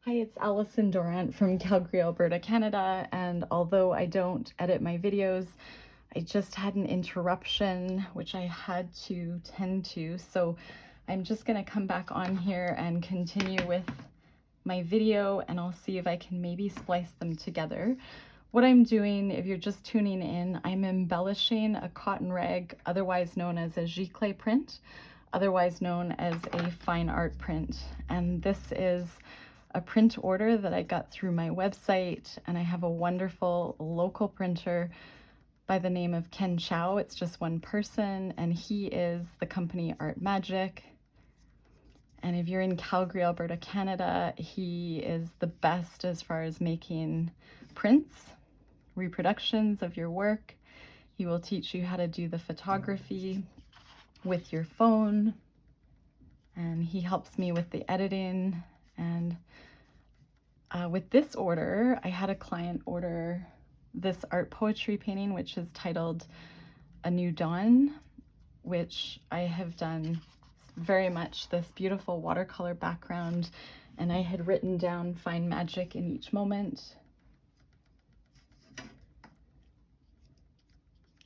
Hi, it's Allison Durant from Calgary, Alberta, Canada, and although I don't edit my videos, I just had an interruption which I had to tend to, so I'm just going to come back on here and continue with my video, and I'll see if I can maybe splice them together. What I'm doing, if you're just tuning in, I'm embellishing a cotton rag, otherwise known as a giclée print, otherwise known as a fine art print, and this is a print order that I got through my website, and I have a wonderful local printer by the name of Ken Chow. It's just one person, and he is the company Art Magic. And if you're in Calgary, Alberta, Canada, he is the best as far as making prints, reproductions of your work. He will teach you how to do the photography with your phone, and he helps me with the editing. And with this order, I had a client order this art poetry painting, which is titled A New Dawn, which I have done very much this beautiful watercolor background, and I had written down find magic in each moment.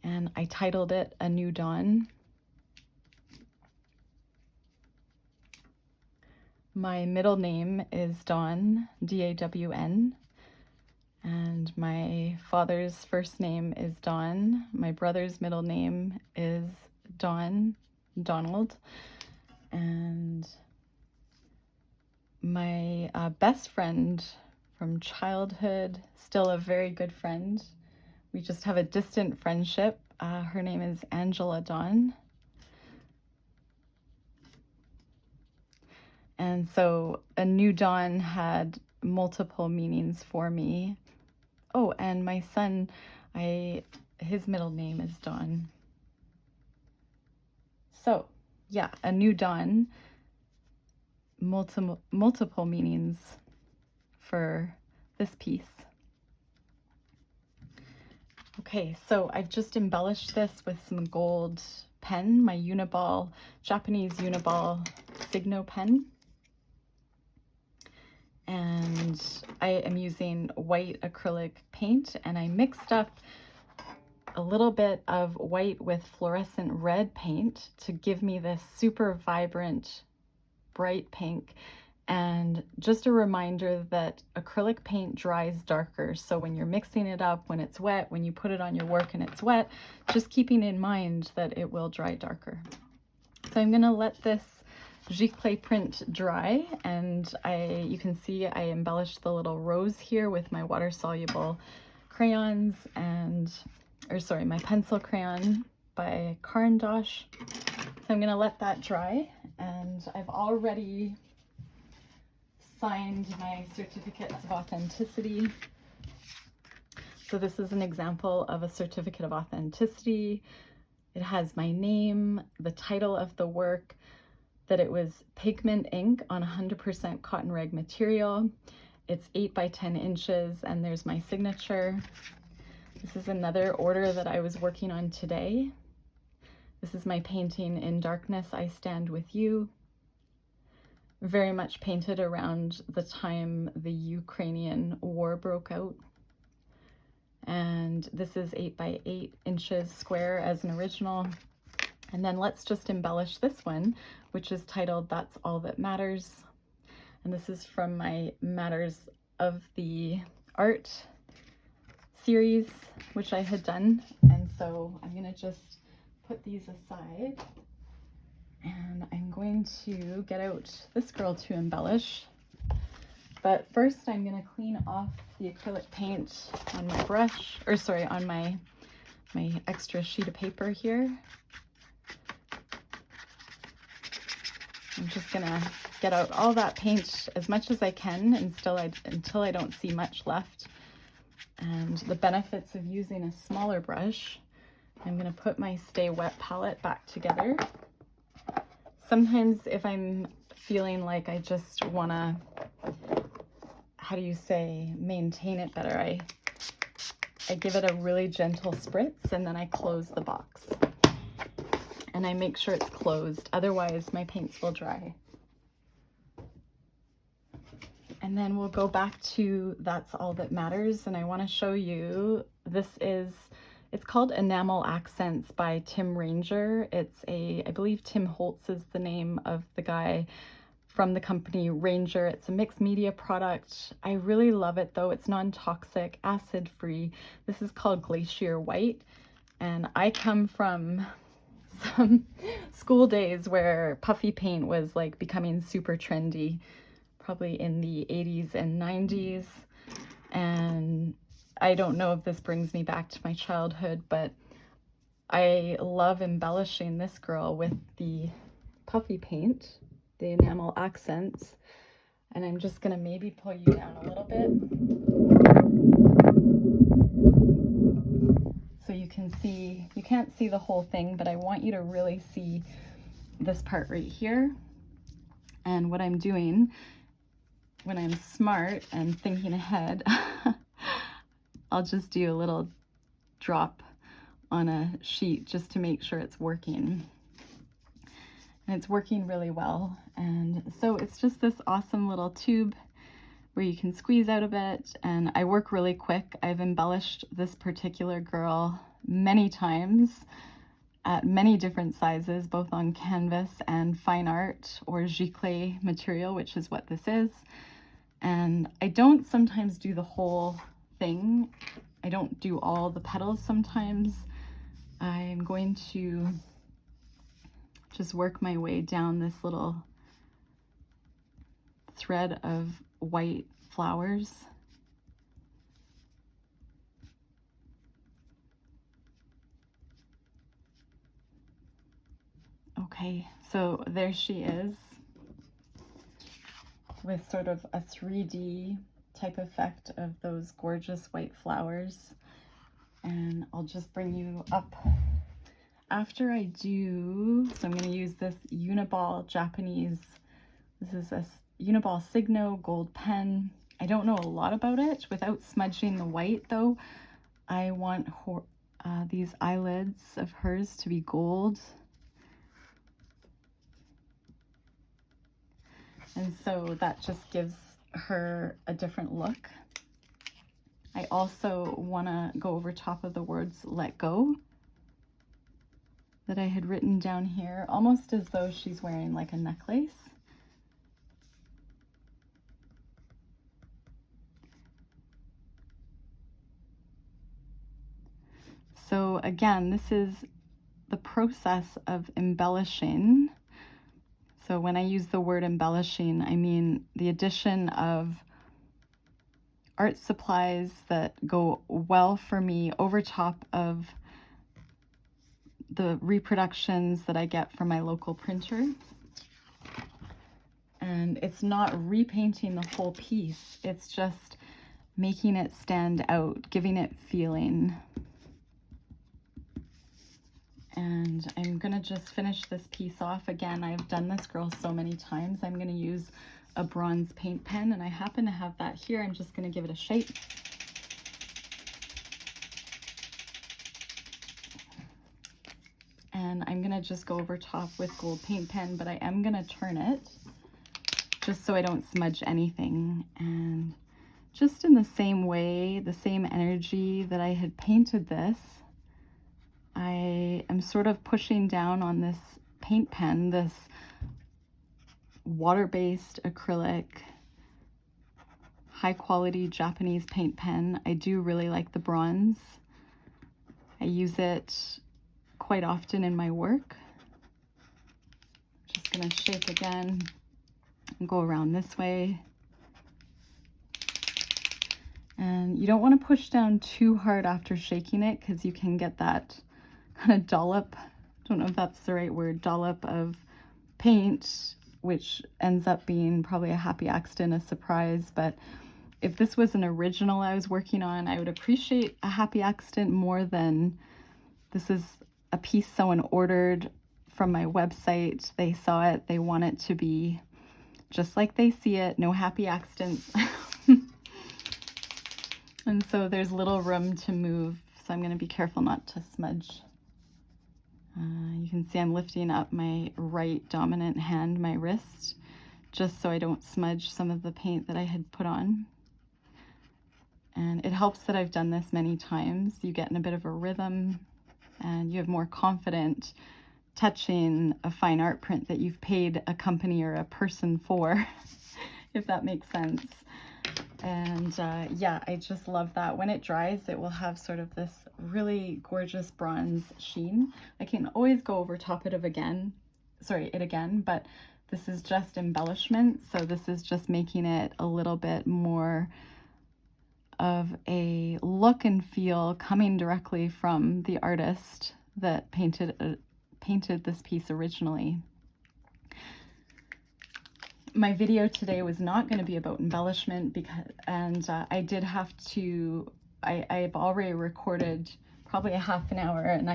And I titled it A New Dawn. My middle name is Dawn, D-A-W-N, and my father's first name is Don. My brother's middle name is Don, Donald, and my best friend from childhood, still a very good friend. We just have a distant friendship. Her name is Angela Dawn. And so A New Dawn had multiple meanings for me. Oh, and my son, his middle name is Dawn. So yeah, A New Dawn, multiple meanings for this piece. Okay, so I've just embellished this with some gold pen, my Uniball, Japanese Uniball Signo pen. And I am using white acrylic paint, and I mixed up a little bit of white with fluorescent red paint to give me this super vibrant, bright pink. And just a reminder that acrylic paint dries darker. So when you're mixing it up, when it's wet, when you put it on your work and it's wet, just keeping in mind that it will dry darker. So I'm gonna let this giclée print dry, and you can see I embellished the little rose here with my water-soluble crayons my pencil crayon by Caran d'Ache. So I'm gonna let that dry, and I've already signed my certificates of authenticity. So this is an example of a certificate of authenticity. It has my name, the title of the work, that it was pigment ink on 100% cotton rag material. It's 8 by 10 inches, and there's my signature. This is another order that I was working on today. This is my painting In Darkness I Stand With You. Very much painted around the time the Ukrainian war broke out. And this is 8 by 8 inches square as an original. And then let's just embellish this one, which is titled That's All That Matters. And this is from my Matters of the Art series, which I had done. And so I'm gonna just put these aside, and I'm going to get out this girl to embellish. But first I'm gonna clean off the acrylic paint on my brush, on my extra sheet of paper here. I'm just gonna get out all that paint as much as I can until I don't see much left. And the benefits of using a smaller brush, I'm gonna put my Stay Wet palette back together. Sometimes if I'm feeling like I just wanna, maintain it better, I give it a really gentle spritz, and then I close the box. And I make sure it's closed, otherwise my paints will dry. And then we'll go back to That's All That Matters. And I want to show you, it's called Enamel Accents by Tim Ranger. I believe Tim Holtz is the name of the guy from the company Ranger. It's a mixed media product. I really love it though. It's non-toxic, acid-free. This is called Glacier White. And I come from some school days where puffy paint was like becoming super trendy, probably in the 80s and 90s. And I don't know if this brings me back to my childhood, but I love embellishing this girl with the puffy paint, the enamel accents. And I'm just gonna maybe pull you down a little bit so you can see. You can't see the whole thing, but I want you to really see this part right here. And what I'm doing when I'm smart and thinking ahead, I'll just do a little drop on a sheet just to make sure it's working. And it's working really well. And so it's just this awesome little tube where you can squeeze out a bit, and I work really quick. I've embellished this particular girl many times at many different sizes, both on canvas and fine art or giclée material, which is what this is. And I don't sometimes do the whole thing. I don't do all the petals sometimes. I'm going to just work my way down this little thread of white flowers. Okay, so there she is with sort of a 3D type effect of those gorgeous white flowers. And I'll just bring you up after I do. So I'm going to use this Uniball Japanese. This is a Uniball Signo gold pen. I don't know a lot about it. Without smudging the white though, I want these eyelids of hers to be gold. And so that just gives her a different look. I also want to go over top of the words "let go" that I had written down here, almost as though she's wearing like a necklace. So again, this is the process of embellishing. So when I use the word embellishing, I mean the addition of art supplies that go well for me over top of the reproductions that I get from my local printer. And it's not repainting the whole piece, it's just making it stand out, giving it feeling. And I'm gonna just finish this piece off. Again, I've done this girl so many times. I'm gonna use a bronze paint pen, and I happen to have that here. I'm just gonna give it a shape. And I'm gonna just go over top with gold paint pen, but I am gonna turn it just so I don't smudge anything. And just in the same way, the same energy that I had painted this, I am sort of pushing down on this paint pen, this water-based acrylic, high-quality Japanese paint pen. I do really like the bronze. I use it quite often in my work. Just gonna shake again and go around this way. And you don't want to push down too hard after shaking it, because you can get that kind of dollop, I don't know if that's the right word, dollop of paint, which ends up being probably a happy accident, a surprise. But if this was an original I was working on, I would appreciate a happy accident more than this is a piece someone ordered from my website. They saw it, they want it to be just like they see it, no happy accidents. And so there's little room to move, so I'm going to be careful not to smudge. You can see I'm lifting up my right dominant hand, my wrist, just so I don't smudge some of the paint that I had put on. And it helps that I've done this many times. You get in a bit of a rhythm and you have more confident touching a fine art print that you've paid a company or a person for, if that makes sense. And yeah, I just love that. When it dries, it will have sort of this really gorgeous bronze sheen. I can always go over top it again, but this is just embellishment. So this is just making it a little bit more of a look and feel coming directly from the artist that painted this piece originally. My video today was not going to be about embellishment because, I did have to, I've already recorded probably a half an hour, and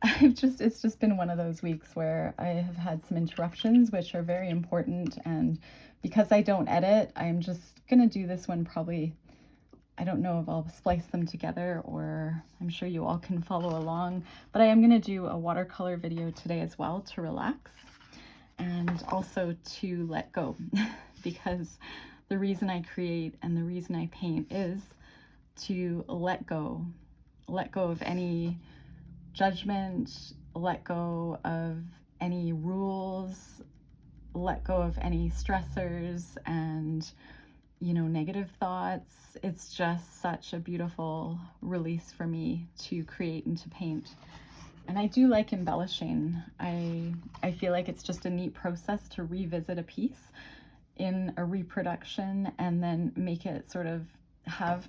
it's just been one of those weeks where I have had some interruptions, which are very important. And because I don't edit, I'm just going to do this one probably, I don't know if I'll splice them together, or I'm sure you all can follow along, but I am going to do a watercolor video today as well to relax and also to let go, because the reason I create and the reason I paint is to let go of any judgment, let go of any rules, let go of any stressors and negative thoughts. It's just such a beautiful release for me to create and to paint. And I do like embellishing. I feel like it's just a neat process to revisit a piece in a reproduction and then make it sort of have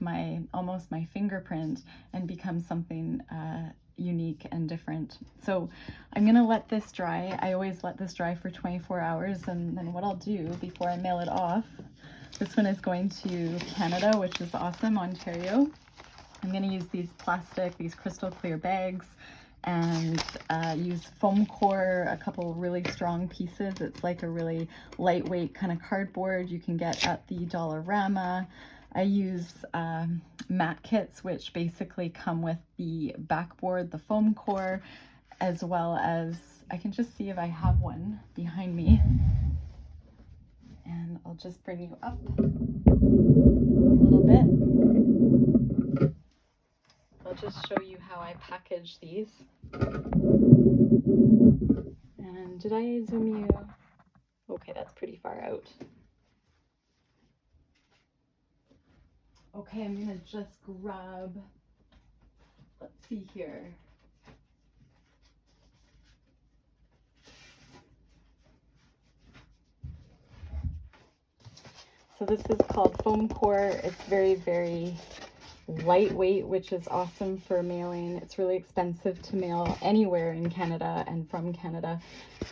almost my fingerprint and become something unique and different. So I'm gonna let this dry. I always let this dry for 24 hours, and then what I'll do before I mail it off, this one is going to Canada, which is awesome, Ontario. I'm going to use these crystal clear bags, and use foam core, a couple really strong pieces. It's like a really lightweight kind of cardboard you can get at the Dollarama. I use mat kits, which basically come with the backboard, the foam core, as well as, I can just see if I have one behind me. And I'll just bring you up a little bit. I'll just show you how I package these. And did I zoom you? Okay, that's pretty far out. Okay, I'm gonna just grab, let's see here. So this is called foam core. It's very, very lightweight, which is awesome for mailing. It's really expensive to mail anywhere in Canada and from Canada.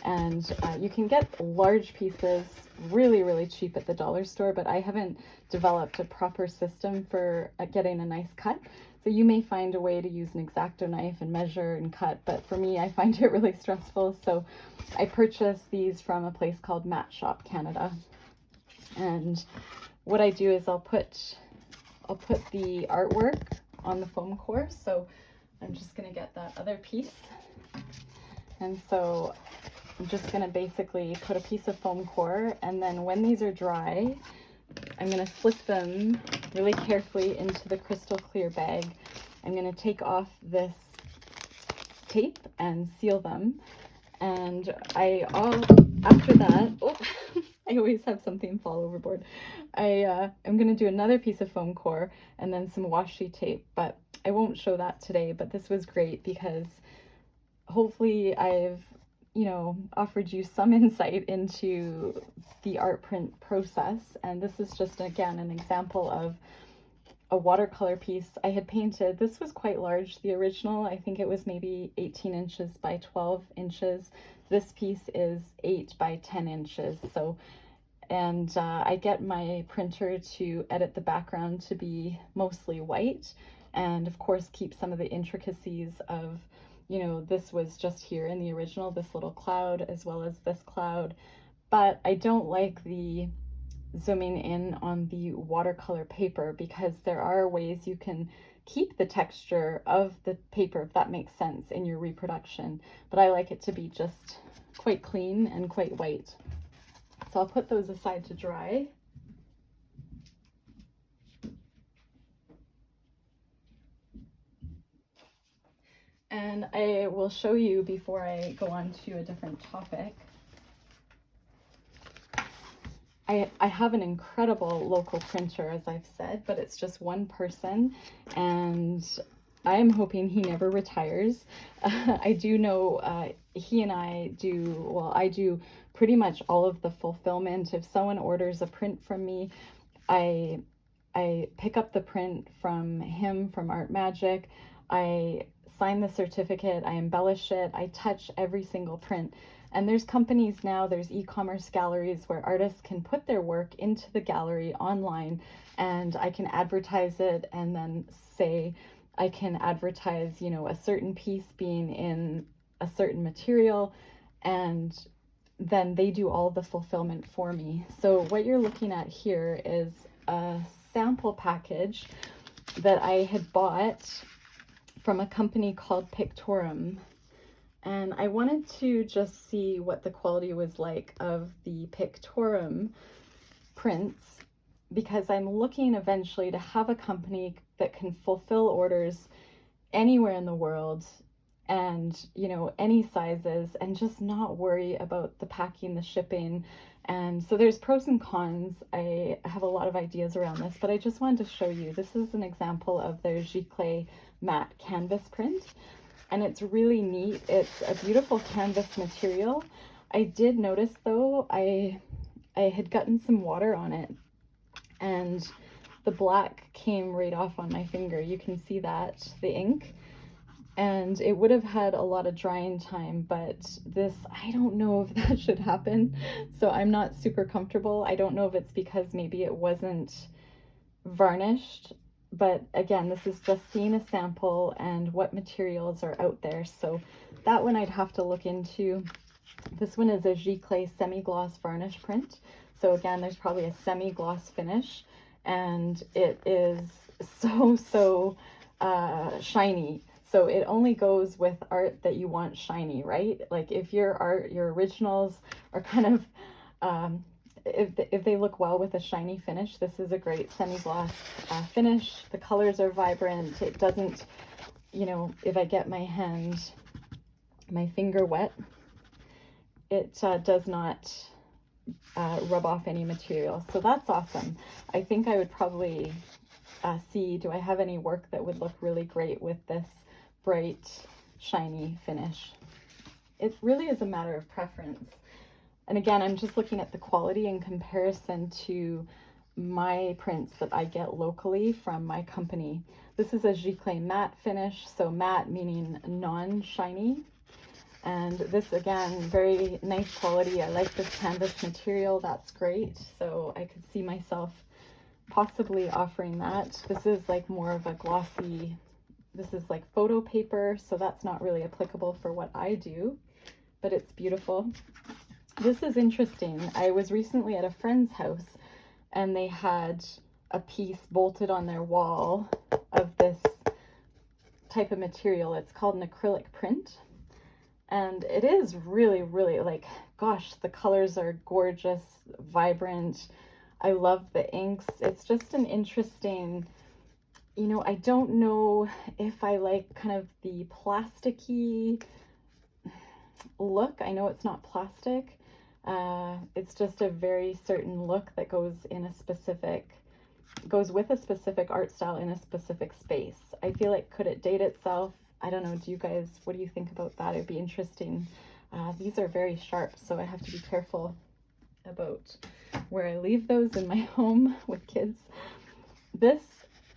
And you can get large pieces really, really cheap at the dollar store, but I haven't developed a proper system for getting a nice cut. So you may find a way to use an X-Acto knife and measure and cut, but for me, I find it really stressful. So I purchased these from a place called Mat Shop Canada. And what I do is I'll put the artwork on the foam core. So I'm just going to get that other piece. And so I'm just going to basically put a piece of foam core, and then when these are dry, I'm going to slip them really carefully into the crystal clear bag. I'm going to take off this tape and seal them. And after that, oh, I always have something fall overboard. I'm going to do another piece of foam core and then some washi tape, but I won't show that today. But this was great because hopefully I've, offered you some insight into the art print process. And this is just, again, an example of a watercolor piece I had painted. This was quite large. The original, I think it was maybe 18 inches by 12 inches. This piece is 8 by 10 inches. So, and I get my printer to edit the background to be mostly white, and of course keep some of the intricacies of, this was just here in the original, this little cloud as well as this cloud. But I don't like the zooming in on the watercolor paper, because there are ways you can keep the texture of the paper, if that makes sense, in your reproduction. But I like it to be just quite clean and quite white. So I'll put those aside to dry. And I will show you before I go on to a different topic. I have an incredible local printer, as I've said, but it's just one person, and I'm hoping he never retires. I do know he and I do, well, I do pretty much all of the fulfillment. If someone orders a print from me, I pick up the print from him, from Art Magic. I sign the certificate, I embellish it, I touch every single print. And there's companies now, there's e-commerce galleries where artists can put their work into the gallery online, and I can advertise it, and then say I can advertise, you know, a certain piece being in a certain material, and then they do all the fulfillment for me. So what you're looking at here is a sample package that I had bought from a company called Pictorum. And I wanted to just see what the quality was like of the Pictorum prints, because I'm looking eventually to have a company that can fulfill orders anywhere in the world, and, you know, any sizes, and just not worry about the packing, the shipping. And so there's pros and cons. I have a lot of ideas around this, but I just wanted to show you. This is an example of their Giclée matte canvas print, and it's really neat. It's a beautiful canvas material. I did notice though, I had gotten some water on it, and the black came right off on my finger. You can see that, the ink, and it would have had a lot of drying time, but this, I don't know if that should happen. So I'm not super comfortable. I don't know if it's because maybe it wasn't varnished, but again, this is just seeing a sample and what materials are out there. So that one I'd have to look into. This one is a Giclée semi-gloss varnish print. So again, there's probably a semi-gloss finish, and it is so shiny. So it only goes with art that you want shiny, right? Like if your art, your originals are kind of, if they look well with a shiny finish, this is a great semi-gloss finish. The colors are vibrant. It doesn't, you know, if I get my finger wet, it does not rub off any material. So that's awesome. I think I would probably see, do I have any work that would look really great with this bright, shiny finish? It really is a matter of preference. And again, I'm just looking at the quality in comparison to my prints that I get locally from my company. This is a Giclée matte finish, so matte meaning non-shiny. And this, again, very nice quality. I like this canvas material, that's great. So I could see myself possibly offering that. This is like more of a glossy, this is like photo paper, so that's not really applicable for what I do, but it's beautiful. This is interesting. I was recently at a friend's house, and they had a piece bolted on their wall of this type of material. It's called an acrylic print. And it is really, really, like, gosh, the colors are gorgeous, vibrant. I love the inks. It's just an interesting, you know, I don't know if I like kind of the plasticky look. I know it's not plastic. It's just a very certain look that goes in a specific, goes with a specific art style in a specific space. I feel like, could it date itself? I don't know. Do you guys, what do you think about that? It'd be interesting. These are very sharp, so I have to be careful about where I leave those in my home with kids. This,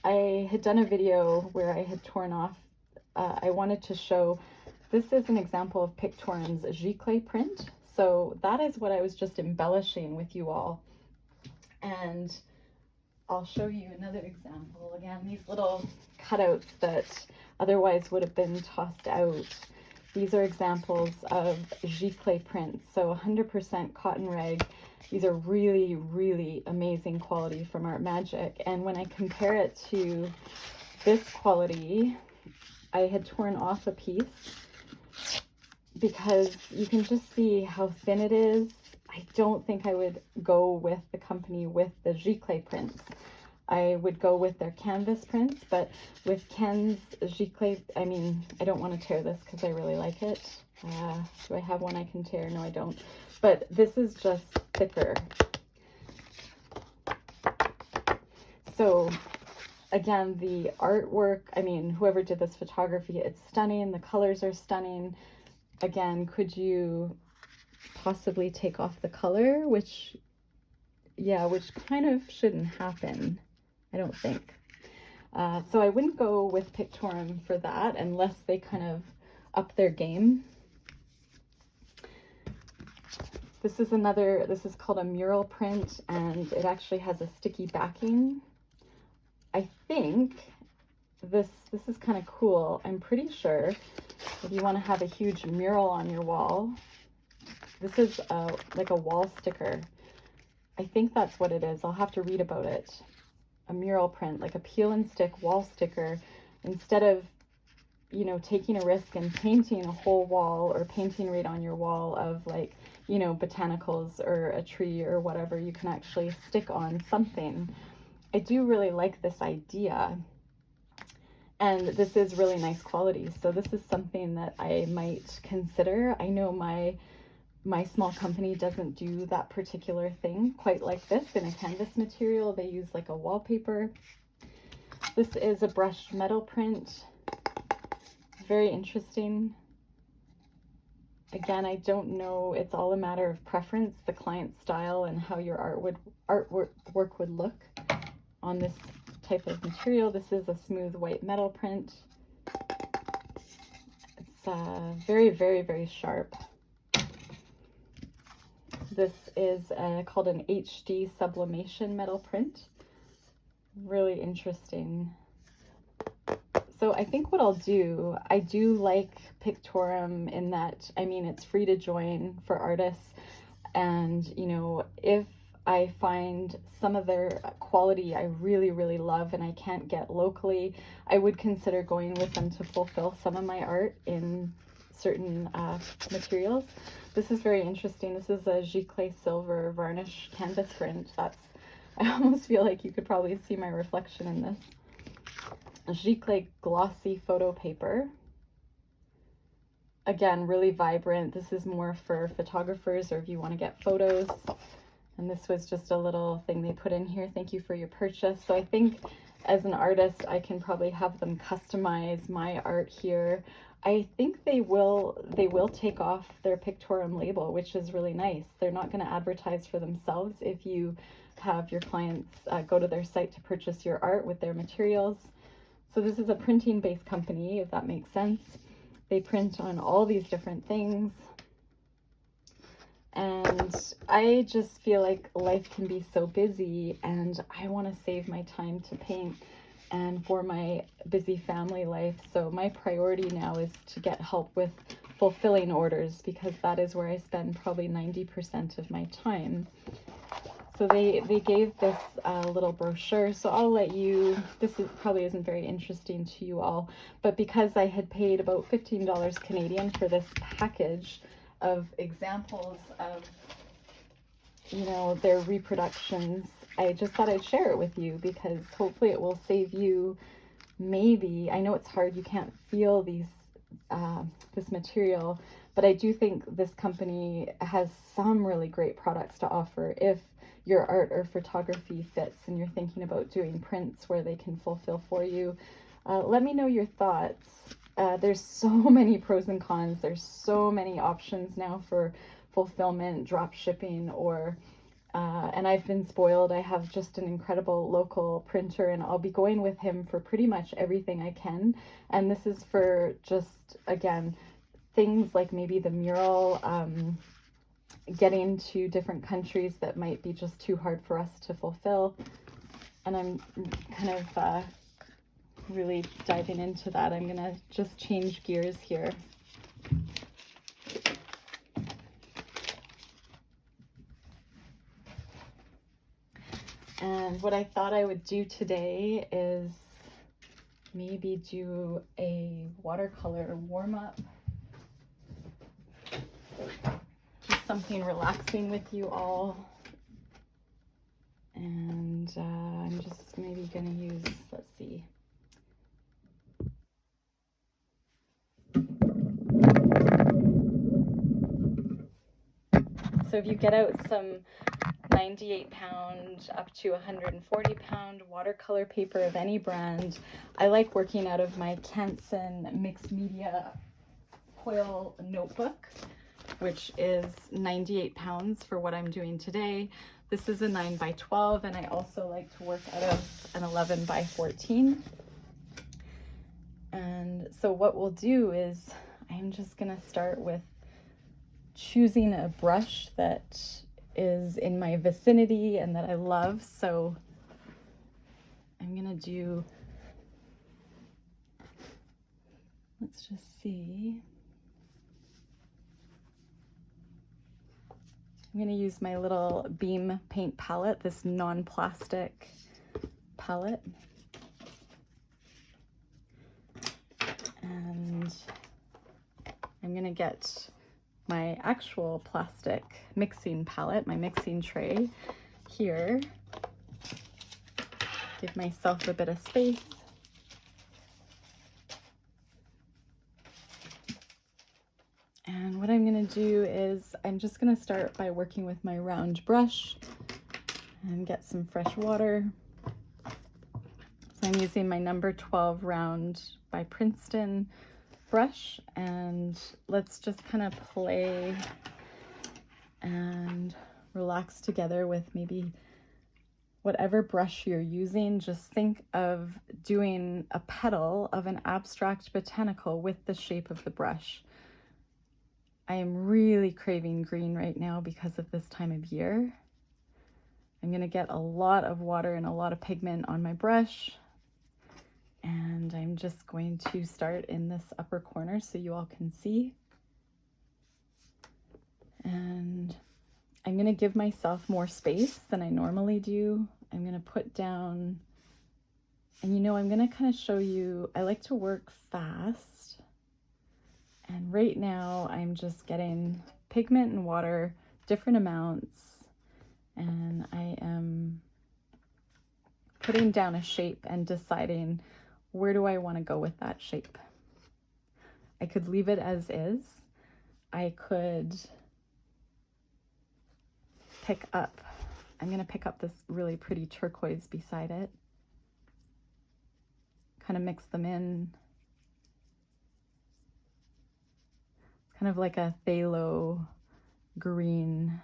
I had done a video where I had torn off, I wanted to show, this is an example of Pictorum's Giclée print. So that is what I was just embellishing with you all. And I'll show you another example. Again, these little cutouts that otherwise would have been tossed out. These are examples of Giclée prints. So 100% cotton rag. These are really, really amazing quality from Art Magic. And when I compare it to this quality, I had torn off a piece, because you can just see how thin it is, I don't think I would go with the company with the giclée prints. I would go with their canvas prints, but with Ken's giclée, I mean, I don't want to tear this because I really like it. Do I have one I can tear? No, I don't. But this is just thicker. So again, the artwork, I mean, whoever did this photography, it's stunning. The colors are stunning. Again, could you possibly take off the color, which, yeah, which kind of shouldn't happen, I don't think. So I wouldn't go with Pictorum for that unless they kind of up their game. This is another, this is called a mural print, and it actually has a sticky backing. I think this is kind of cool. I'm pretty sure if you want to have a huge mural on your wall, this is like a wall sticker. I think that's what it is. I'll have to read about it. A mural print, like a peel and stick wall sticker. Instead of, you know, taking a risk and painting a whole wall or painting right on your wall of, like, you know, botanicals or a tree or whatever, you can actually stick on something. I do really like this idea, and this is really nice quality. So this is something that I might consider. I know my small company doesn't do that particular thing quite like this in a canvas material. They use like a wallpaper. This is a brushed metal print. Very interesting. Again, I don't know, it's all a matter of preference, the client's style and how your artwork would look on this type of material. This is a smooth white metal print. It's very, very, very sharp. This is called an HD sublimation metal print. Really interesting. So I think what I'll do, I do like Pictorum in that, I mean, it's free to join for artists. And, you know, if I find some of their quality I really, really love and I can't get locally, I would consider going with them to fulfill some of my art in certain materials. This is very interesting. This is a giclée silver varnish canvas print. That's, I almost feel like you could probably see my reflection in this. A giclée glossy photo paper. Again, really vibrant. This is more for photographers or if you want to get photos. And this was just a little thing they put in here. Thank you for your purchase. So I think as an artist, I can probably have them customize my art here. I think they will take off their Pictorum label, which is really nice. They're not going to advertise for themselves if you have your clients go to their site to purchase your art with their materials. So this is a printing-based company, if that makes sense. They print on all these different things. And I just feel like life can be so busy, and I want to save my time to paint and for my busy family life. So my priority now is to get help with fulfilling orders, because that is where I spend probably 90% of my time. So they gave this little brochure, so I'll let you, probably isn't very interesting to you all, but because I had paid about $15 Canadian for this package of examples of, you know, their reproductions, I just thought I'd share it with you, because hopefully it will save you. Maybe, I know it's hard, you can't feel these this material, but I do think this company has some really great products to offer if your art or photography fits and you're thinking about doing prints where they can fulfill for you. Let me know your thoughts. There's so many pros and cons. There's so many options now for fulfillment, drop shipping, or and I've been spoiled. I have just an incredible local printer, and I'll be going with him for pretty much everything I can. And this is for just, again, things like maybe the mural, getting to different countries that might be just too hard for us to fulfill. And I'm kind of really diving into that. I'm gonna just change gears here. And what I thought I would do today is maybe do a watercolor warm-up. Just something relaxing with you all. And I'm just maybe gonna use, let's see. So if you get out some 98-pound up to 140-pound watercolor paper of any brand, I like working out of my Canson Mixed Media coil notebook, which is 98 pounds for what I'm doing today. This is a 9x12, and I also like to work out of an 11x14. And so what we'll do is I'm just gonna start with choosing a brush that is in my vicinity and that I love. So I'm gonna do, let's just see. I'm gonna use my little Beam paint palette, this non-plastic palette. And I'm gonna get my actual plastic mixing palette, my mixing tray here. Give myself a bit of space. And what I'm gonna do is I'm just gonna start by working with my round brush and get some fresh water. So I'm using my number 12 round by Princeton brush, and let's just kind of play and relax together with maybe whatever brush you're using. Just think of doing a petal of an abstract botanical with the shape of the brush. I am really craving green right now because of this time of year. I'm going to get a lot of water and a lot of pigment on my brush. And I'm just going to start in this upper corner so you all can see. And I'm going to give myself more space than I normally do. I'm going to put down, and you know, I'm going to kind of show you, I like to work fast. And right now I'm just getting pigment and water, different amounts, and I am putting down a shape and deciding where do I want to go with that shape. I could leave it as is. I could pick up, I'm going to pick up this really pretty turquoise beside it, kind of mix them in. It's kind of like a phthalo green.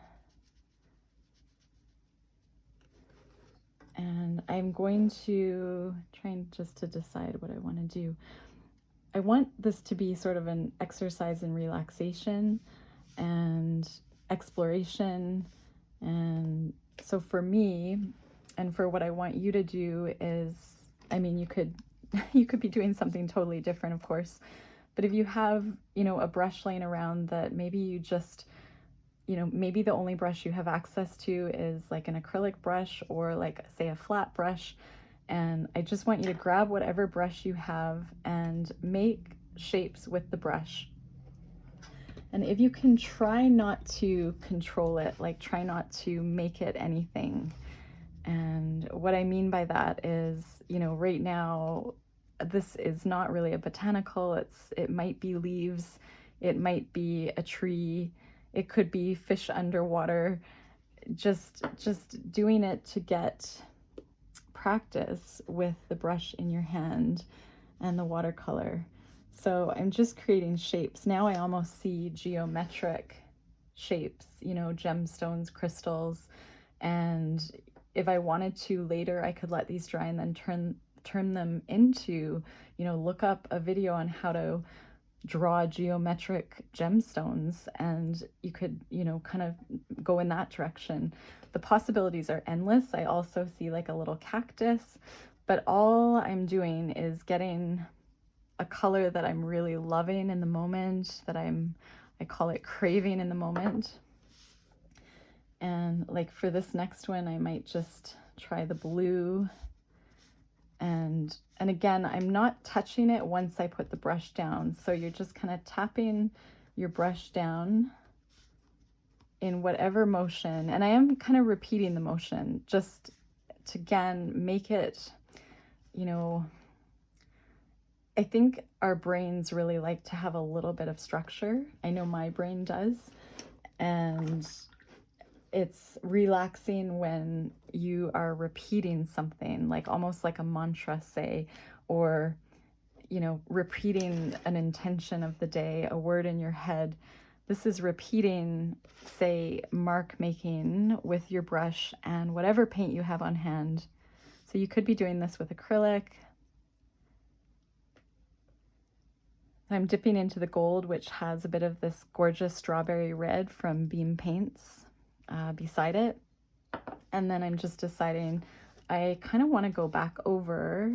And I'm going to try just to decide what I want to do. I want this to be sort of an exercise in relaxation and exploration. And so for me, and for what I want you to do is, I mean, you could be doing something totally different, of course, but if you have, you know, a brush laying around that maybe you just, you know, maybe the only brush you have access to is like an acrylic brush or like, say, a flat brush. And I just want you to grab whatever brush you have and make shapes with the brush. And if you can, try not to control it, like try not to make it anything. And what I mean by that is, you know, right now, this is not really a botanical. It might be leaves, it might be a tree, it could be fish underwater. Just doing it to get practice with the brush in your hand and the watercolor. So I'm just creating shapes. Now I almost see geometric shapes, you know, gemstones, crystals. And if I wanted to later, I could let these dry and then turn them into, you know, look up a video on how to draw geometric gemstones, and you could, you know, kind of go in that direction. The possibilities are endless. I also see like a little cactus, but all I'm doing is getting a color that I'm really loving in the moment, that I call it craving in the moment. And like for this next one, I might just try the blue. And again, I'm not touching it once I put the brush down. So you're just kind of tapping your brush down in whatever motion, and I am kind of repeating the motion just to, again, make it, you know, I think our brains really like to have a little bit of structure. I know my brain does. And it's relaxing when you are repeating something, like almost like a mantra, say, or, you know, repeating an intention of the day, a word in your head. This is repeating, say, mark making with your brush and whatever paint you have on hand. So you could be doing this with acrylic. I'm dipping into the gold, which has a bit of this gorgeous strawberry red from Beam Paints beside it. And then I'm just deciding I kind of want to go back over.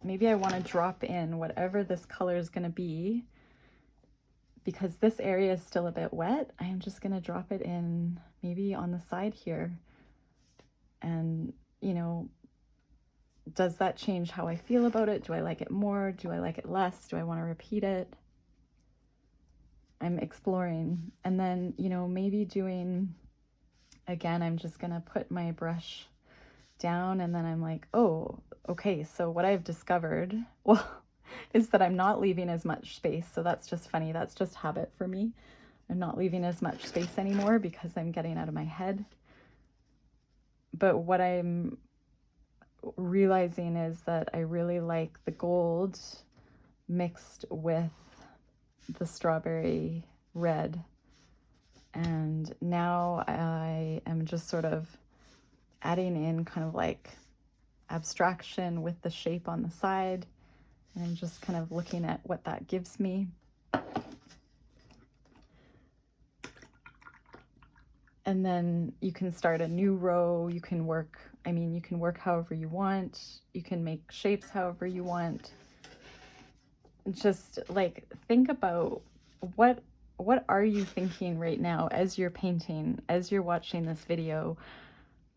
Maybe I want to drop in whatever this color is going to be. Because this area is still a bit wet, I'm just going to drop it in maybe on the side here. And, you know, does that change how I feel about it? Do I like it more? Do I like it less? Do I want to repeat it? I'm exploring. And then, you know, maybe doing, again, I'm just going to put my brush down, and then I'm like, oh, okay, so what I've discovered, well, is that I'm not leaving as much space. So that's just funny. That's just habit for me. I'm not leaving as much space anymore because I'm getting out of my head. But what I'm realizing is that I really like the gold mixed with the strawberry red. And now I am just sort of adding in kind of like abstraction with the shape on the side. And I'm just kind of looking at what that gives me. And then you can start a new row. You can work, I mean, you can work however you want. You can make shapes however you want. Just like think about what are you thinking right now as you're painting, as you're watching this video?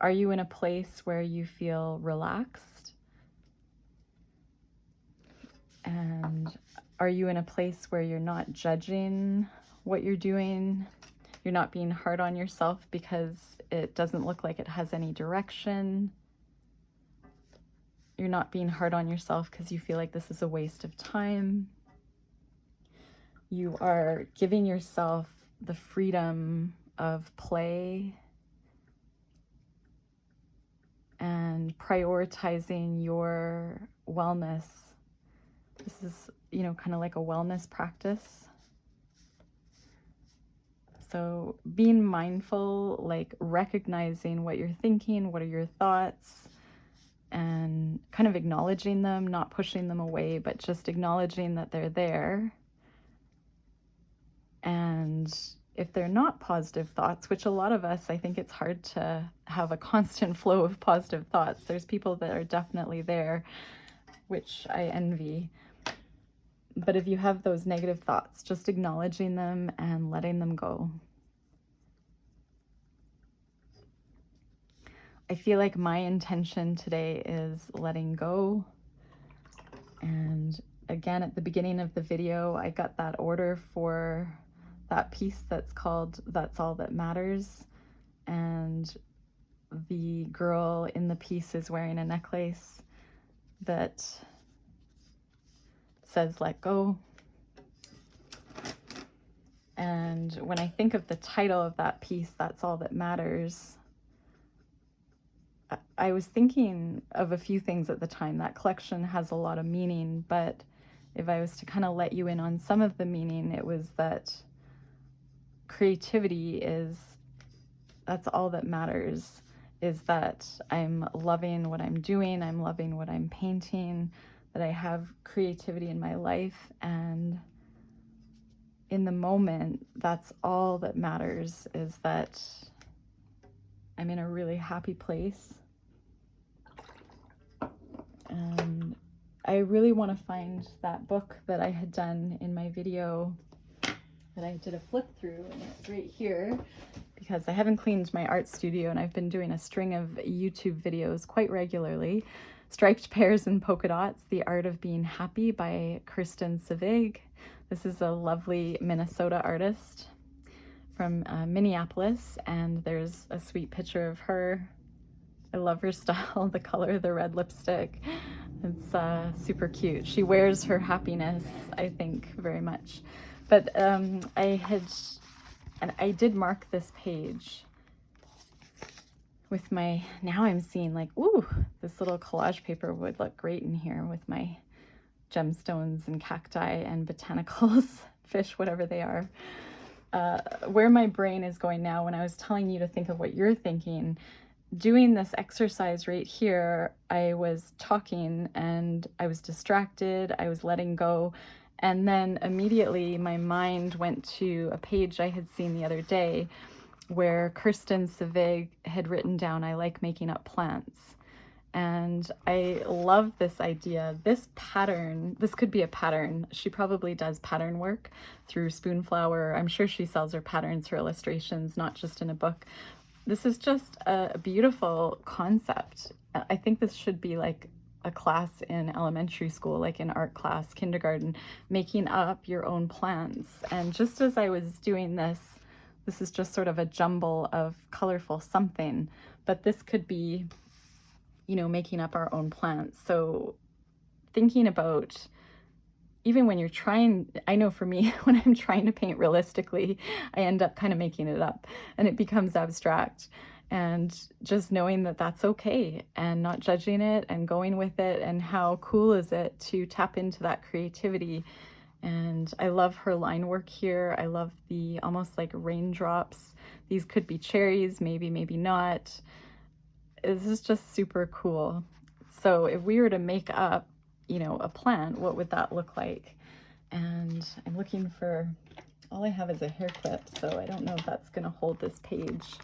Are you in a place where you feel relaxed? And are you in a place where you're not judging what you're doing? You're not being hard on yourself because it doesn't look like it has any direction. You're not being hard on yourself because you feel like this is a waste of time. You are giving yourself the freedom of play and prioritizing your wellness. This is, you know, kind of like a wellness practice. So being mindful, like recognizing what you're thinking, what are your thoughts, and kind of acknowledging them, not pushing them away, but just acknowledging that they're there. And if they're not positive thoughts, which a lot of us, I think it's hard to have a constant flow of positive thoughts. There's people that are definitely there, which I envy. But if you have those negative thoughts, just acknowledging them and letting them go. I feel like my intention today is letting go. And again, at the beginning of the video, I got that order for that piece that's called That's All That Matters. And the girl in the piece is wearing a necklace that says let go. And when I think of the title of that piece, That's All That Matters, I was thinking of a few things at the time. That collection has a lot of meaning, but if I was to kind of let you in on some of the meaning, it was that creativity is, that's all that matters, is that I'm loving what I'm doing, I'm loving what I'm painting, that I have creativity in my life, and in the moment, that's all that matters, is that I'm in a really happy place. And I really want to find that book that I had done in my video that I did a flip through, and it's right here because I haven't cleaned my art studio and I've been doing a string of YouTube videos quite regularly. Striped Pears and Polka Dots, The Art of Being Happy by Kirsten Sevig. This is a lovely Minnesota artist from Minneapolis, and there's a sweet picture of her. I love her style, the color, the red lipstick. It's super cute. She wears her happiness, I think, very much. But I did mark this page with my, now I'm seeing like, ooh, this little collage paper would look great in here with my gemstones and cacti and botanicals, fish, whatever they are. Where my brain is going now, when I was telling you to think of what you're thinking, doing this exercise right here, I was talking and I was distracted, I was letting go, and then immediately my mind went to a page I had seen the other day where Kirsten Sevig had written down, "I like making up plants." And I love this idea. This pattern, this could be a pattern. She probably does pattern work through Spoonflower. I'm sure she sells her patterns, her illustrations, not just in a book. This is just a beautiful concept. I think this should be like a class in elementary school, like in art class, kindergarten, making up your own plants. And just as I was doing this, this is just sort of a jumble of colorful something, but this could be, you know, making up our own plants. So thinking about, even when you're trying, I know for me, when I'm trying to paint realistically, I end up kind of making it up and it becomes abstract. And just knowing that that's okay and not judging it and going with it, and how cool is it to tap into that creativity. And I love her line work here. I love the almost like raindrops. These could be cherries, maybe, maybe not. This is just super cool. So if we were to make up, you know, a plant, what would that look like? And I'm looking for, all I have is a hair clip, so I don't know if that's gonna hold this page.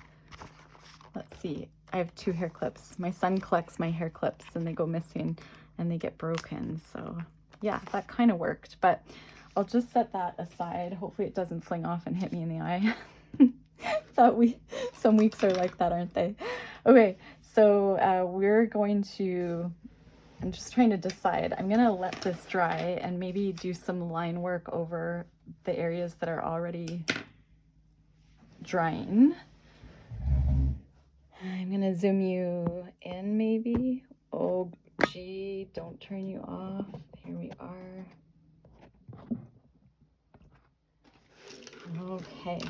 Let's see, I have 2 hair clips. My son collects my hair clips and they go missing and they get broken. So yeah, that kind of worked, but I'll just set that aside. Hopefully it doesn't fling off and hit me in the eye. Some weeks are like that, aren't they? Okay, so we're going to, I'm just trying to decide. I'm gonna let this dry and maybe do some line work over the areas that are already drying. I'm gonna zoom you in maybe. Oh gee, don't turn you off. Here we are. Okay.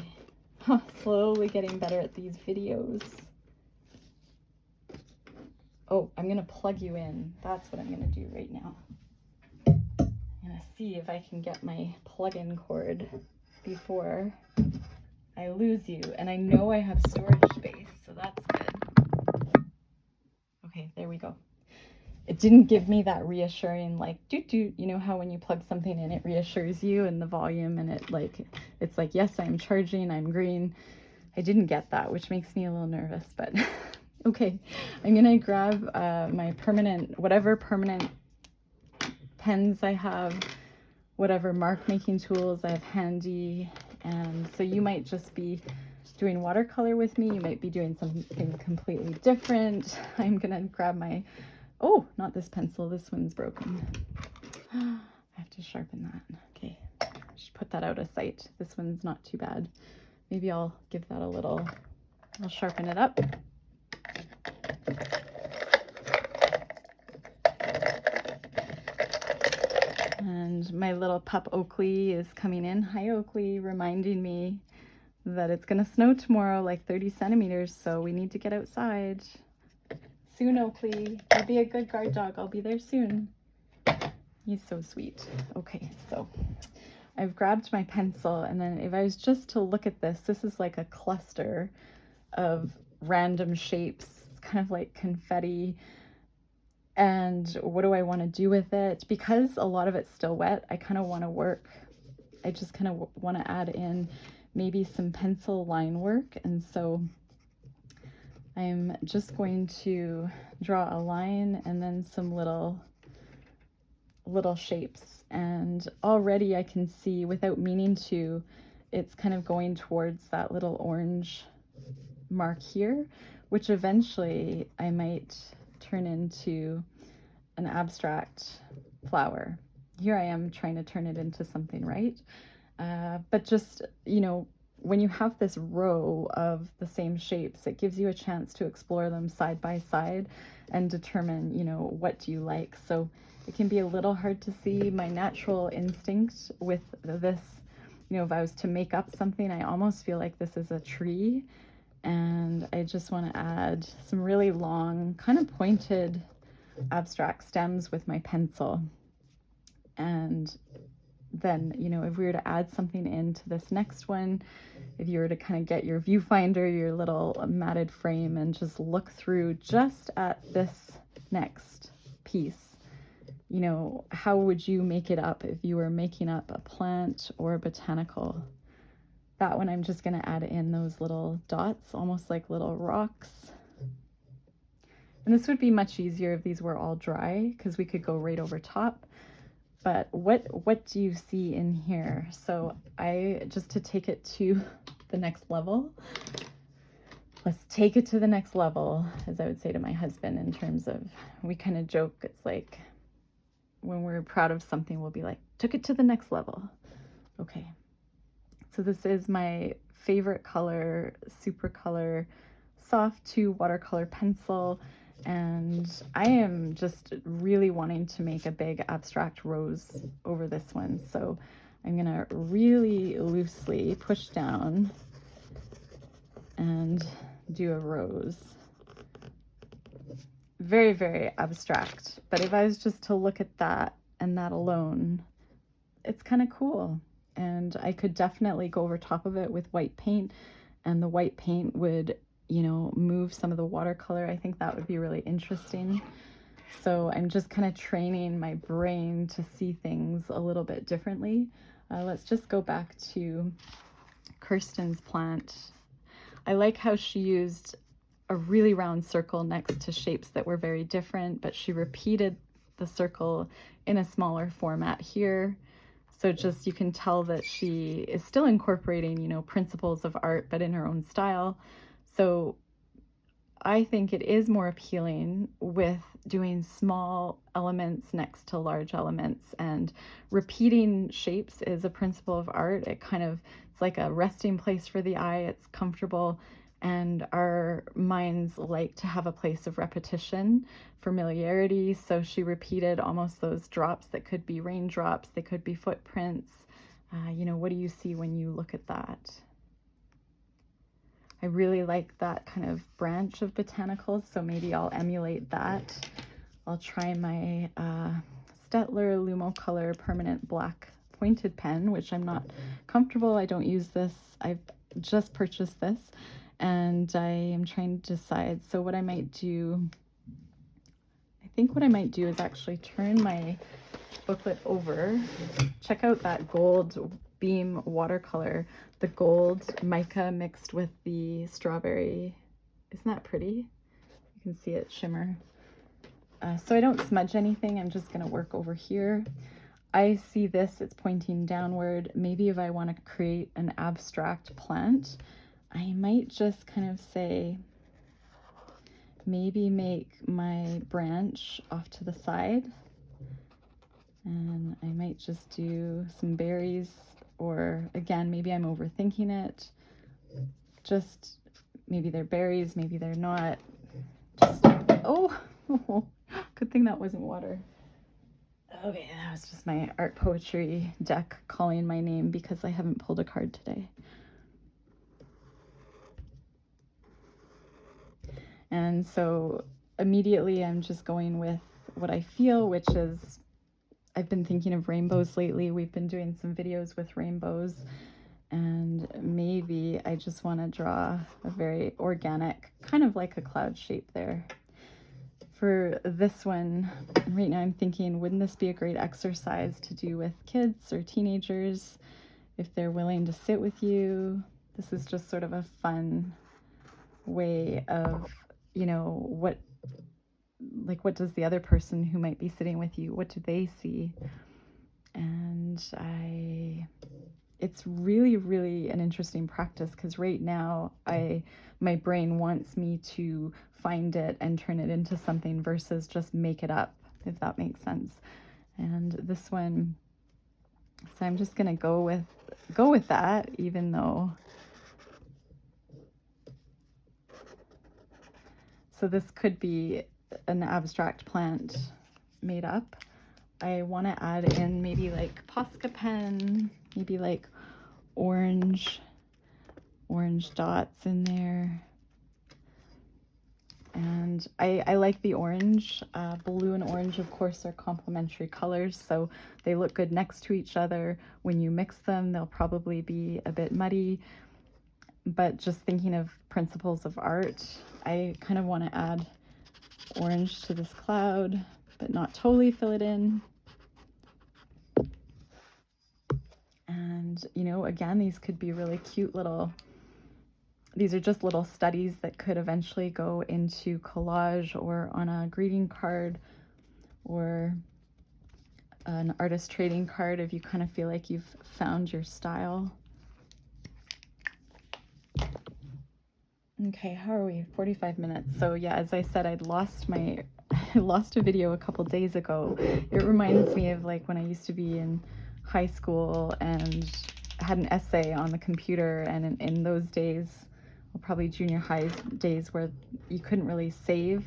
Slowly getting better at these videos. Oh, I'm gonna plug you in. That's what I'm gonna do right now. I'm gonna see if I can get my plug-in cord before I lose you. And I know I have storage space, so that's good. Okay, there we go. It didn't give me that reassuring, like, doot doot, you know how when you plug something in, it reassures you in the volume and it's like, yes, I'm charging, I'm green. I didn't get that, which makes me a little nervous, but okay. I'm gonna grab my permanent, whatever permanent pens I have, whatever mark making tools I have handy. And so you might just be doing watercolor with me. You might be doing something completely different. I'm gonna grab my, oh, not this pencil, this one's broken. I have to sharpen that. Okay, just put that out of sight. This one's not too bad. Maybe I'll give that a little, I'll sharpen it up. And my little pup Oakley is coming in. Hi Oakley, reminding me that it's gonna snow tomorrow, like 30 centimeters, so we need to get outside. Soon, Oakley. You'll be a good guard dog. I'll be there soon. He's so sweet. Okay, so I've grabbed my pencil, and then if I was just to look at this, this is like a cluster of random shapes. It's kind of like confetti. And what do I want to do with it? Because a lot of it's still wet, I kind of want to work. I just kind of want to add in maybe some pencil line work. And so I'm just going to draw a line and then some little shapes. And already I can see, without meaning to, it's kind of going towards that little orange mark here, which eventually I might turn into an abstract flower. Here I am trying to turn it into something, right? But just, you know, when you have this row of the same shapes, it gives you a chance to explore them side by side and determine, you know, what do you like. So it can be a little hard to see. My natural instinct with this, you know, if I was to make up something, I almost feel like this is a tree, and I just want to add some really long, kind of pointed abstract stems with my pencil. And then, you know, if we were to add something into this next one, if you were to kind of get your viewfinder, your little matted frame, and just look through just at this next piece, you know, how would you make it up if you were making up a plant or a botanical? That one, I'm just going to add in those little dots, almost like little rocks. And this would be much easier if these were all dry, because we could go right over top. But what do you see in here? So just to take it to the next level, let's take it to the next level, as I would say to my husband, in terms of, we kind of joke, it's like when we're proud of something, we'll be like, took it to the next level. Okay. So this is my favorite color, Super Color Soft 2 watercolor pencil. And I am just really wanting to make a big abstract rose over this one. So I'm gonna really loosely push down and do a rose. Very, very abstract. But if I was just to look at that and that alone, it's kind of cool. And I could definitely go over top of it with white paint, and the white paint would, you know, move some of the watercolor. I think that would be really interesting. So I'm just kind of training my brain to see things a little bit differently. Let's just go back to Kirsten's plant. I like how she used a really round circle next to shapes that were very different, but she repeated the circle in a smaller format here. So just, you can tell that she is still incorporating, you know, principles of art, but in her own style. So I think it is more appealing with doing small elements next to large elements, and repeating shapes is a principle of art. It kind of, it's like a resting place for the eye. It's comfortable, and our minds like to have a place of repetition, familiarity. So she repeated almost those drops that could be raindrops, they could be footprints. You know, what do you see when you look at that? I really like that kind of branch of botanicals, so maybe I'll emulate that. I'll try my Stettler Lumocolor Permanent Black Pointed Pen, which I'm not comfortable. I don't use this. I've just purchased this, and I am trying to decide. So what I might do, I think what I might do is actually turn my booklet over. Check out that gold beam watercolor, the gold mica mixed with the strawberry. Isn't that pretty? You can see it shimmer. So I don't smudge anything. I'm just going to work over here. I see this, it's pointing downward. Maybe if I want to create an abstract plant, I might just kind of say, maybe make my branch off to the side. And I might just do some berries, or again, maybe I'm overthinking it. Just maybe they're berries, maybe they're not. Just, oh, good thing that wasn't water. Okay, that was just my art poetry deck calling my name because I haven't pulled a card today. And so immediately I'm just going with what I feel, which is, I've been thinking of rainbows lately. We've been doing some videos with rainbows, and maybe I just want to draw a very organic, kind of like a cloud shape there. For this one, right now I'm thinking, wouldn't this be a great exercise to do with kids or teenagers if they're willing to sit with you? This is just sort of a fun way of, you know, what does the other person who might be sitting with you, what do they see? And it's really, really an interesting practice, because right now my brain wants me to find it and turn it into something versus just make it up, if that makes sense. And this one, so I'm just gonna go with that, even though So this could be an abstract plant made up. I want to add in maybe like Posca pen, maybe like orange dots in there. And I like the orange. Blue and orange, of course, are complementary colors, so they look good next to each other. When you mix them, they'll probably be a bit muddy. But just thinking of principles of art, I kind of want to add orange to this cloud, but not totally fill it in. And, you know, again, these could be really cute little... These are just little studies that could eventually go into collage or on a greeting card or an artist trading card if you kind of feel like you've found your style. Okay, how are we? 45 minutes. So yeah, as I said, I lost a video a couple days ago. It reminds me of like when I used to be in high school and had an essay on the computer, and in those days, probably junior high days, where you couldn't really save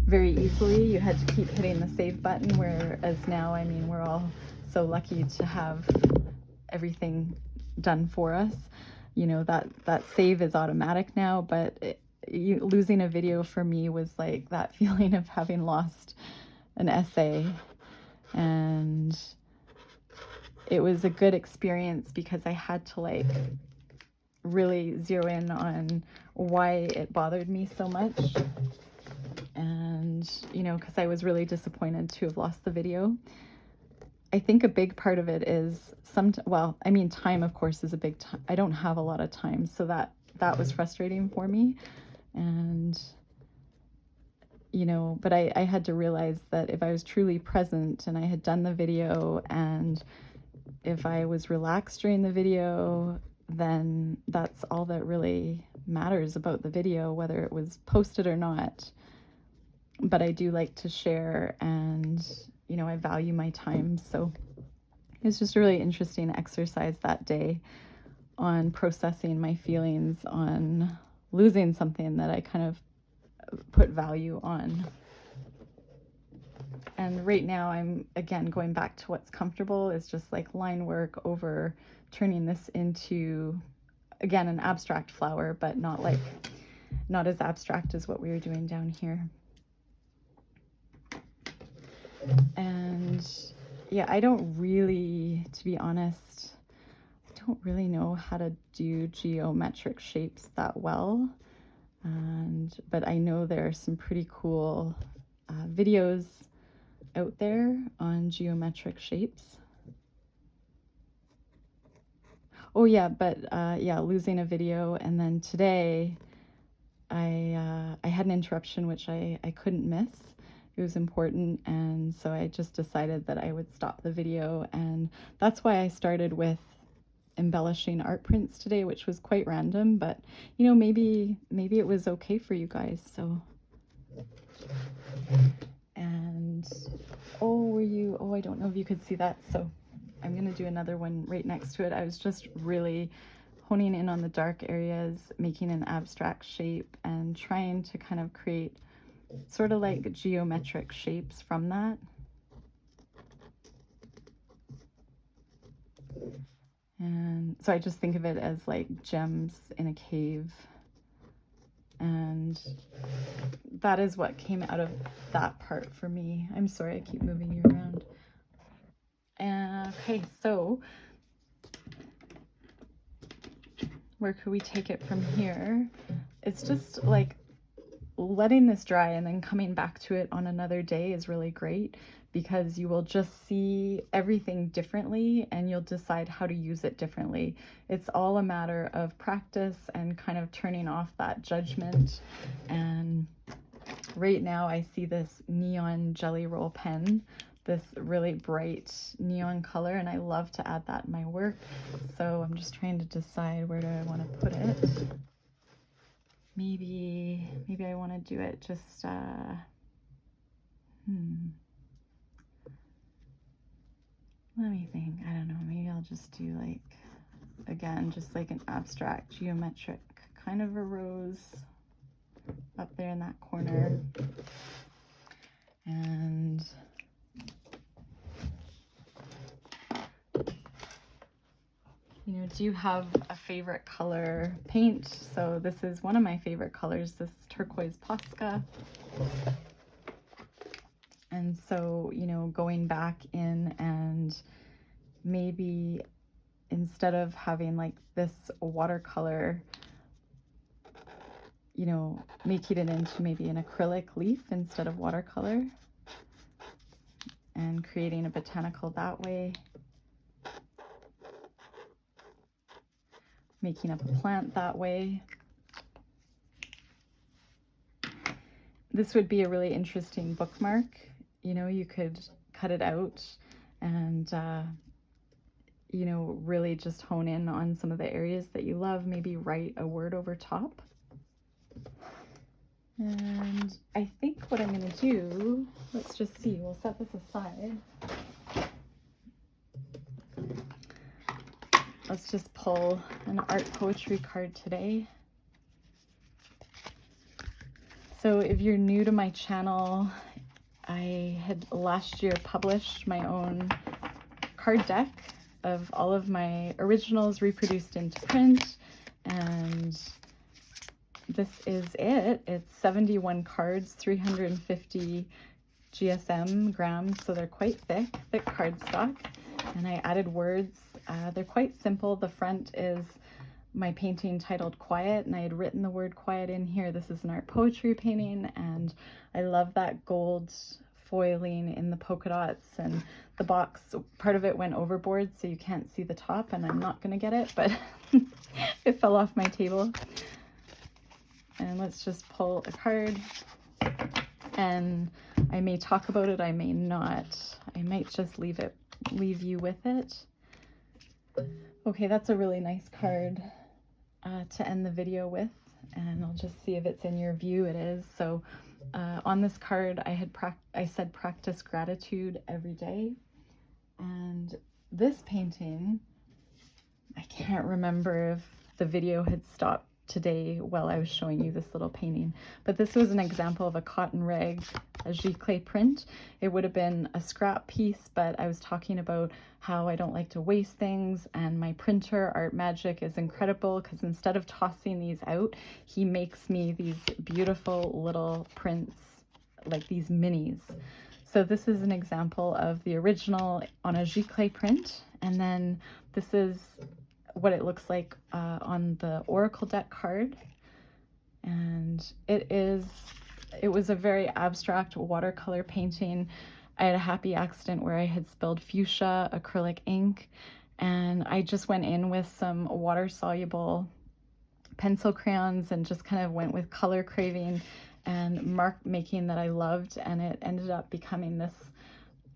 very easily. You had to keep hitting the save button, whereas now, I mean, we're all so lucky to have everything done for us. You know, that save is automatic now, but losing a video for me was like that feeling of having lost an essay. And it was a good experience because I had to like really zero in on why it bothered me so much. And, you know, because I was really disappointed to have lost the video. I think a big part of it is well, I mean, time, of course, is a big time. I don't have a lot of time, so that was frustrating for me. And, you know, but I had to realize that if I was truly present and I had done the video, and if I was relaxed during the video, then that's all that really matters about the video, whether it was posted or not. But I do like to share, and, you know, I value my time. So it was just a really interesting exercise that day on processing my feelings on losing something that I kind of put value on. And right now I'm, again, going back to what's comfortable, is just like line work over turning this into, again, an abstract flower, but not as abstract as what we were doing down here. And yeah, I don't really, to be honest, I don't really know how to do geometric shapes that well. But I know there are some pretty cool videos out there on geometric shapes. Oh yeah, but yeah, losing a video, and then today I had an interruption which I couldn't miss. It was important, and so I just decided that I would stop the video, and that's why I started with embellishing art prints today, which was quite random, but you know, maybe it was okay for you guys. So, and I don't know if you could see that, so I'm gonna do another one right next to it. I was just really honing in on the dark areas, making an abstract shape, and trying to kind of create sort of like geometric shapes from that. And so I just think of it as like gems in a cave. And that is what came out of that part for me. I'm sorry, I keep moving you around. Okay, so where could we take it from here? It's just like letting this dry and then coming back to it on another day is really great, because you will just see everything differently and you'll decide how to use it differently. It's all a matter of practice and kind of turning off that judgment. And right now I see this neon jelly roll pen, this really bright neon color, and I love to add that in my work. So I'm just trying to decide, where do I want to put it? Maybe I want to do it just, let me think. I don't know. Maybe I'll just do like, again, just like an abstract geometric kind of a rose up there in that corner. And you know, do you have a favorite color paint? So this is one of my favorite colors, this turquoise Posca. And so, you know, going back in and maybe instead of having like this watercolor, you know, making it into maybe an acrylic leaf instead of watercolor and creating a botanical that way. Making up a plant that way. This would be a really interesting bookmark. You know, you could cut it out and, you know, really just hone in on some of the areas that you love, maybe write a word over top. And I think what I'm going to do, let's just see, we'll set this aside. Let's just pull an art poetry card today. So if you're new to my channel, I had last year published my own card deck of all of my originals reproduced into print, and this is it. It's 71 cards, 350 GSM grams, so they're quite thick cardstock, and I added words. They're quite simple. The front is my painting titled Quiet, and I had written the word quiet in here. This is an art poetry painting, and I love that gold foiling in the polka dots, and the box, part of it went overboard so you can't see the top, and I'm not gonna get it, but it fell off my table. And let's just pull a card, and I may talk about it, I may not. I might just leave you with it. Okay, that's a really nice card to end the video with, and I'll just see if it's in your view. It is. So on this card I said practice gratitude every day, and this painting, I can't remember if the video had stopped today while I was showing you this little painting, but this was an example of a cotton rag, a giclée print. It would have been a scrap piece, but I was talking about how I don't like to waste things, and my printer, Art Magic, is incredible because instead of tossing these out, he makes me these beautiful little prints, like these minis. So this is an example of the original on a giclée print, and then this is what it looks like on the Oracle deck card. And it was a very abstract watercolor painting. I had a happy accident where I had spilled fuchsia acrylic ink, and I just went in with some water soluble pencil crayons and just kind of went with color craving and mark making that I loved, and it ended up becoming this.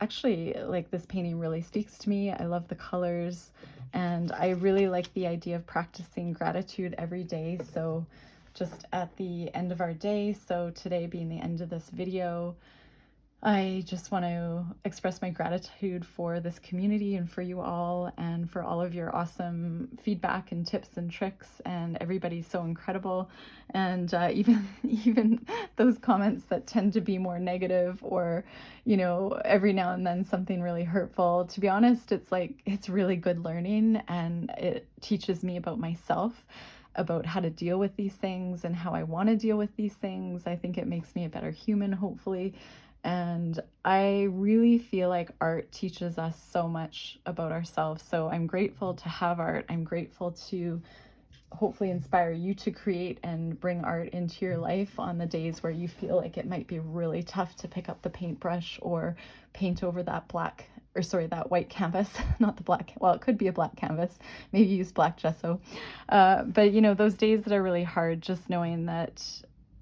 Actually, like, this painting really speaks to me. I love the colors, and I really like the idea of practicing gratitude every day. So just at the end of our day, so today being the end of this video, I just want to express my gratitude for this community and for you all, and for all of your awesome feedback and tips and tricks, and everybody's so incredible. And even those comments that tend to be more negative, or, you know, every now and then something really hurtful, to be honest, it's like, it's really good learning, and it teaches me about myself, about how to deal with these things and how I want to deal with these things. I think it makes me a better human, hopefully. And I really feel like art teaches us so much about ourselves. So I'm grateful to have art. I'm grateful to hopefully inspire you to create and bring art into your life on the days where you feel like it might be really tough to pick up the paintbrush or paint over that that white canvas, not the black, well, it could be a black canvas, maybe use black gesso. But you know, those days that are really hard, just knowing that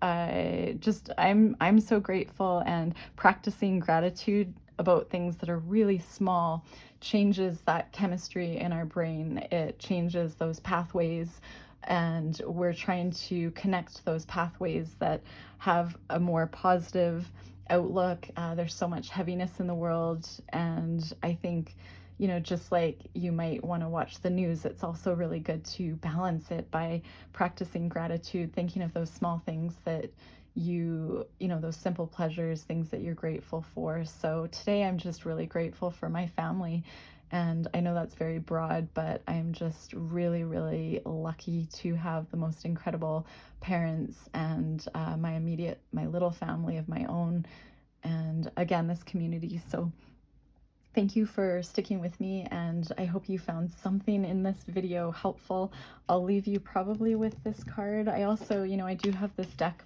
I'm so grateful, and practicing gratitude about things that are really small changes that chemistry in our brain. It changes those pathways, and we're trying to connect those pathways that have a more positive outlook. There's so much heaviness in the world, and I think, you know, just like you might want to watch the news, it's also really good to balance it by practicing gratitude, thinking of those small things that, you know, those simple pleasures, things that you're grateful for. So today I'm just really grateful for my family. And I know that's very broad, but I'm just really, really lucky to have the most incredible parents and my little family of my own. And again, this community. So thank you for sticking with me, and I hope you found something in this video helpful. I'll leave you probably with this card. I also, you know, I do have this deck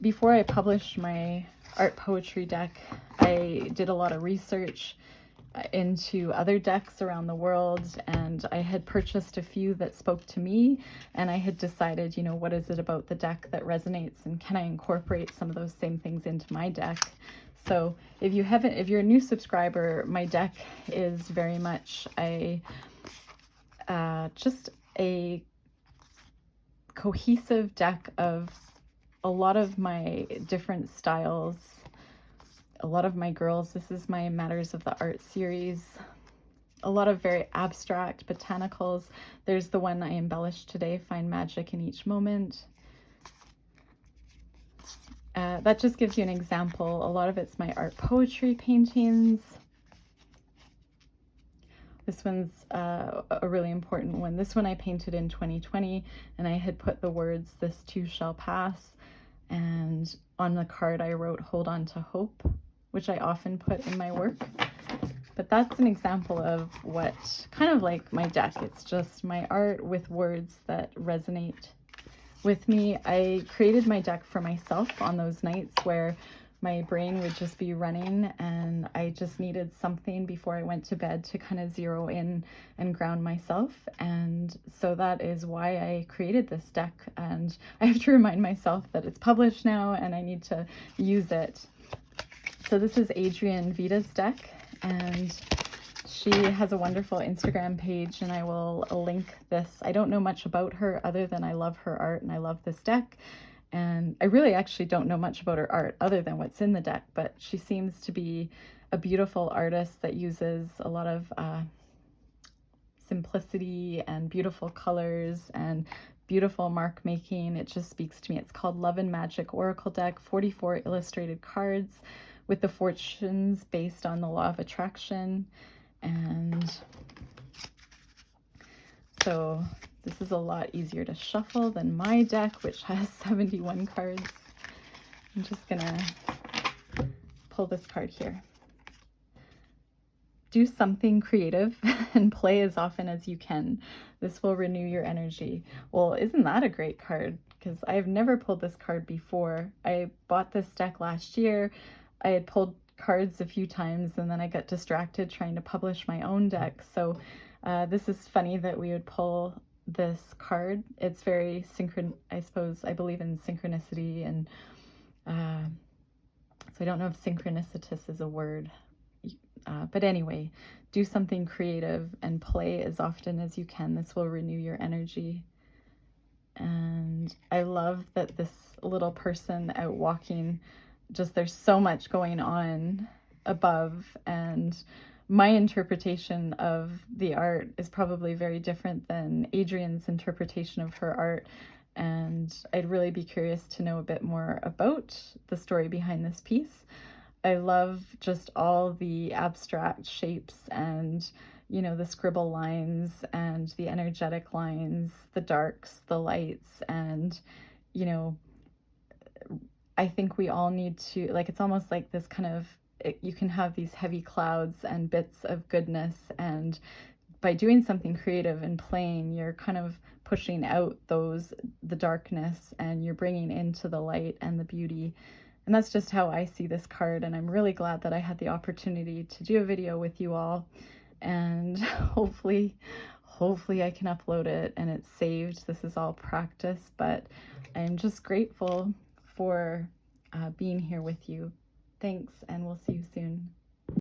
before I published my art poetry deck, I did a lot of research into other decks around the world, and I had purchased a few that spoke to me, and I had decided, you know, what is it about the deck that resonates, and can I incorporate some of those same things into my deck? So if you're a new subscriber, my deck is very much just a cohesive deck of a lot of my different styles, a lot of my girls. This is my Matters of the Art series. A lot of very abstract botanicals. There's the one I embellished today, Find Magic in Each Moment. That just gives you an example. A lot of it's my art poetry paintings. This one's a really important one. This one I painted in 2020, and I had put the words, "This too shall pass." And on the card I wrote, "Hold on to hope," which I often put in my work. But that's an example of what, kind of like my deck. It's just my art with words that resonate with me. I created my deck for myself on those nights where my brain would just be running and I just needed something before I went to bed to kind of zero in and ground myself. And so that is why I created this deck. And I have to remind myself that it's published now and I need to use it. So this is Adrienne Vita's deck, and she has a wonderful Instagram page, and I will link this. I don't know much about her other than I love her art and I love this deck. And I really actually don't know much about her art other than what's in the deck, but she seems to be a beautiful artist that uses a lot of simplicity and beautiful colors and beautiful mark making. It just speaks to me. It's called Love and Magic Oracle Deck, 44 illustrated cards with the fortunes based on the law of attraction. And so this is a lot easier to shuffle than my deck, which has 71 cards. I'm just gonna pull this card here. Do something creative and play as often as you can. This will renew your energy. Well, isn't that a great card? Because I've never pulled this card before. I bought this deck last year. I had pulled cards a few times and then I got distracted trying to publish my own deck. So this is funny that we would pull this card. It's very I believe in synchronicity, and so I don't know if synchronicitous is a word. But anyway, do something creative and play as often as you can. This will renew your energy. And I love that this little person out walking, just there's so much going on above, and my interpretation of the art is probably very different than Adrienne's interpretation of her art. And I'd really be curious to know a bit more about the story behind this piece. I love just all the abstract shapes and, you know, the scribble lines and the energetic lines, the darks, the lights, and, you know, I think we all need to, like, it's almost like this kind of, you can have these heavy clouds and bits of goodness, and by doing something creative and playing, you're kind of pushing out the darkness, and you're bringing into the light and the beauty. And that's just how I see this card, and I'm really glad that I had the opportunity to do a video with you all, and hopefully I can upload it and it's saved. This is all practice, but I'm just grateful for being here with you. Thanks, and we'll see you soon.